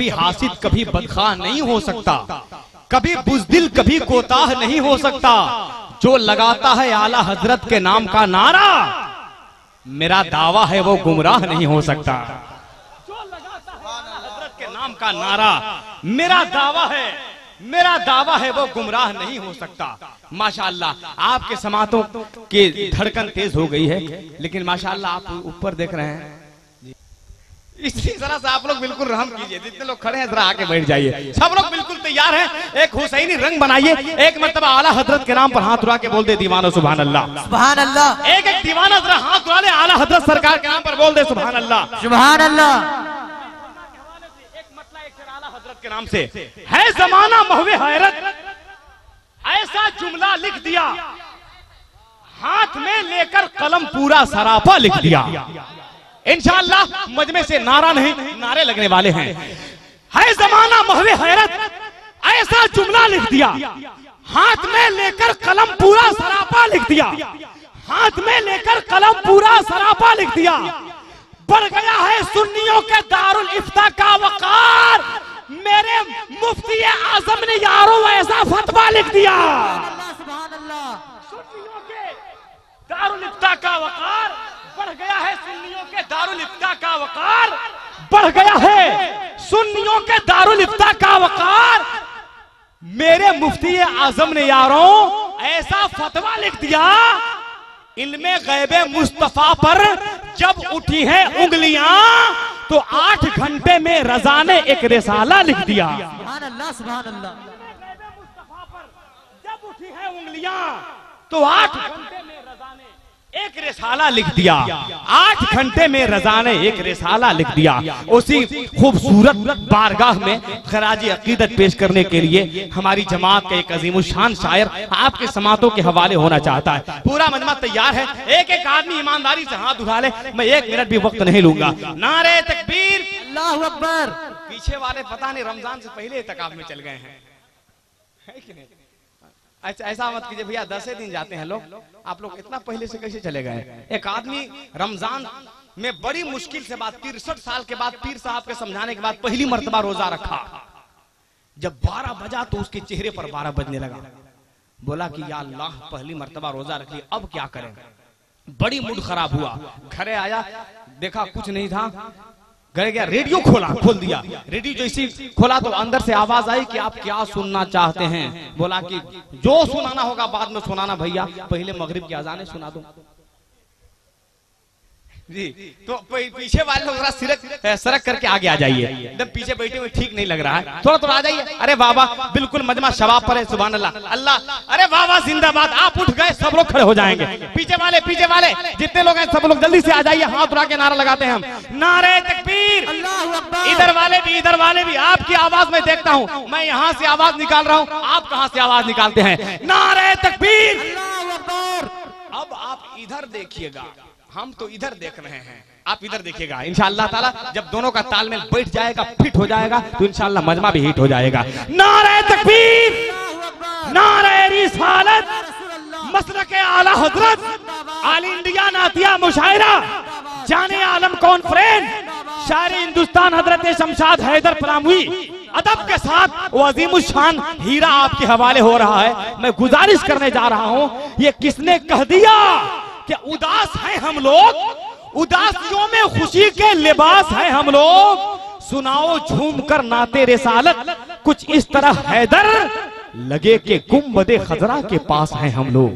कभी हासिद कभी बदखाह नहीं हो सकता, कभी बुज़दिल कभी कोताह नहीं हो सकता। जो लगाता है आला हजरत के नाम का नारा, मेरा दावा है वो गुमराह नहीं हो सकता। जो लगाता है आला हजरत के नाम का नारा, मेरा दावा है वो गुमराह नहीं हो सकता। माशाअल्लाह आपके समातों की धड़कन तेज हो गई है, लेकिन माशाअल्लाह आप ऊपर देख रहे हैं। इसी तरह से आप लोग बिल्कुल रहम कीजिए, जितने लोग खड़े हैं जरा आके बैठ जाइए। सब लोग बिल्कुल तैयार हैं, एक हुसैनी रंग बनाइए। एक मर्तबा आला हजरत के नाम पर हाथ उठा के बोल दे दीवानो सुभान अल्लाह, सुभान अल्लाह। एक एक दीवाना जरा हाथ उठा ले, आला हजरत सरकार के नाम पर बोल दे सुभान अल्लाह, सुभान अल्लाह। एक मतला एक आला हजरत के नाम से है जमाना महवे हैरत, ऐसा जुमला लिख दिया, हाथ में लेकर कलम पूरा सरापा लिख दिया। इंशाअल्लाह मजमे से नारा नहीं नारे लगने वाले हैं। है जमाना महवे हैरत, ऐसा जुमला लिख दिया, हाथ में लेकर कलम पूरा सरापा लिख दिया, हाथ में लेकर कलम पूरा सरापा लिख दिया। बढ़ गया है सुन्नियों के दारुल इफ्ता का वकार, मेरे मुफ्ती आजम ने यारों ऐसा फतवा लिख दिया। सुन्नियों के दारुल इफ्ता का वकार बढ़ गया है, सुन्नियों के दारुल इफ्ता का वकार बढ़ गया है, सुन्नियों के दारुल इफ्ता का वकार। मेरे मुफ्ती आजम ने यारों ऐसा फतवा लिख दिया, इल्मे गैबे मुस्तफा पर जब उठी है उंगलियां तो 8 घंटे में रजा ने एक रिसाला लिख दिया। सुभान अल्लाह, सुभान अल्लाह। मुस्तफा पर जब उठी है उंगलियां तो 8 घंटे में रजा ने एक रिसाला लिख दिया। 8 घंटे में रजा ने एक रिसाला लिख दिया। उसी खूबसूरत बारगाह में खराजी अकीदत पेश करने के लिए हमारी जमात का एक अजीमुशान शायर आपके समातों के हवाले होना चाहता है। पूरा मजमा तैयार है, एक एक आदमी ईमानदारी से हाथ उठा ले, मैं 1 मिनट भी वक्त नहीं लूंगा। नारे तकबीर, अल्लाहु अकबर। पीछे वाले पता नहीं रमजान से पहले इत्काफ में चल गए हैं, है कि नहीं? ऐसा मत कीजिए भैया, 10 दिन जाते हैं लोग, आप लोग इतना पहले से कैसे चले गए? एक आदमी रमजान में बड़ी मुश्किल से बात 63 साल के बाद पीर साहब के समझाने के बाद पहली मर्तबा रोजा रखा। जब 12 बजा तो उसके चेहरे पर 12 बजने लगा। बोला कि या अल्लाह पहली मर्तबा रोजा रख ली, अब क्या करें? बड़ी मूड खराब हुआ, घरे आया, देखा कुछ नहीं था, घर गया, रेडियो खोल दिया। रेडियो जैसी खोला तो अंदर से आवाज आई कि आप क्या सुनना चाहते हैं? बोला कि जो सुनाना होगा बाद में सुनाना भैया, पहले मगरिब की अजानें सुना दो जी। तो पीछे वाले लोग जरा सरक करके आगे आ जाइए, एकदम पीछे बैठे हुए ठीक नहीं लग रहा है, थोड़ा आ जाइए। अरे बाबा बिल्कुल मजमा शबाब पर है, सुभान अल्लाह अल्लाह। अरे बाबा जिंदाबाद, आप उठ गए, सब लोग खड़े हो जाएंगे। पीछे वाले जितने लोग हैं सब लोग जल्दी से आ जाइए, हाथ उठा के नारा लगाते हैं हम, नारे तकबीर, इधर वाले भी। आपकी आवाज में देखता हूँ, मैं यहाँ से आवाज निकाल रहा हूँ, आप कहाँ से आवाज निकालते हैं? नारे तकबीर। अब आप इधर देखिएगा, हम तो इधर देख रहे हैं, आप इधर देखिएगा। इंशाअल्लाह ताला जब दोनों का तालमेल बैठ जाएगा, फिट हो जाएगा, तो इंशाअल्लाह मजमा भी हिट हो जाएगा। नारे तकबीर, नारे रिसालत, मसलक आला हजरत, ऑल इंडिया नातिया मुशायरा, जाने आलम कॉन्फ्रेंस, शायर हिंदुस्तान हजरत शमशाद हैदर पलामवी अदब के साथ वो अजीमुशान हीरा आपके हवाले हो रहा है। मैं गुजारिश करने जा रहा हूँ, ये किसने कह दिया कि उदास हैं हम लोग, उदासियों में खुशी के लिबास हैं हम लोग, सुनाओ झूम कर नाते रिसालत, कुछ इस तरह हैदर लगे कि गुंबदे खजरा के पास हैं हम लोग।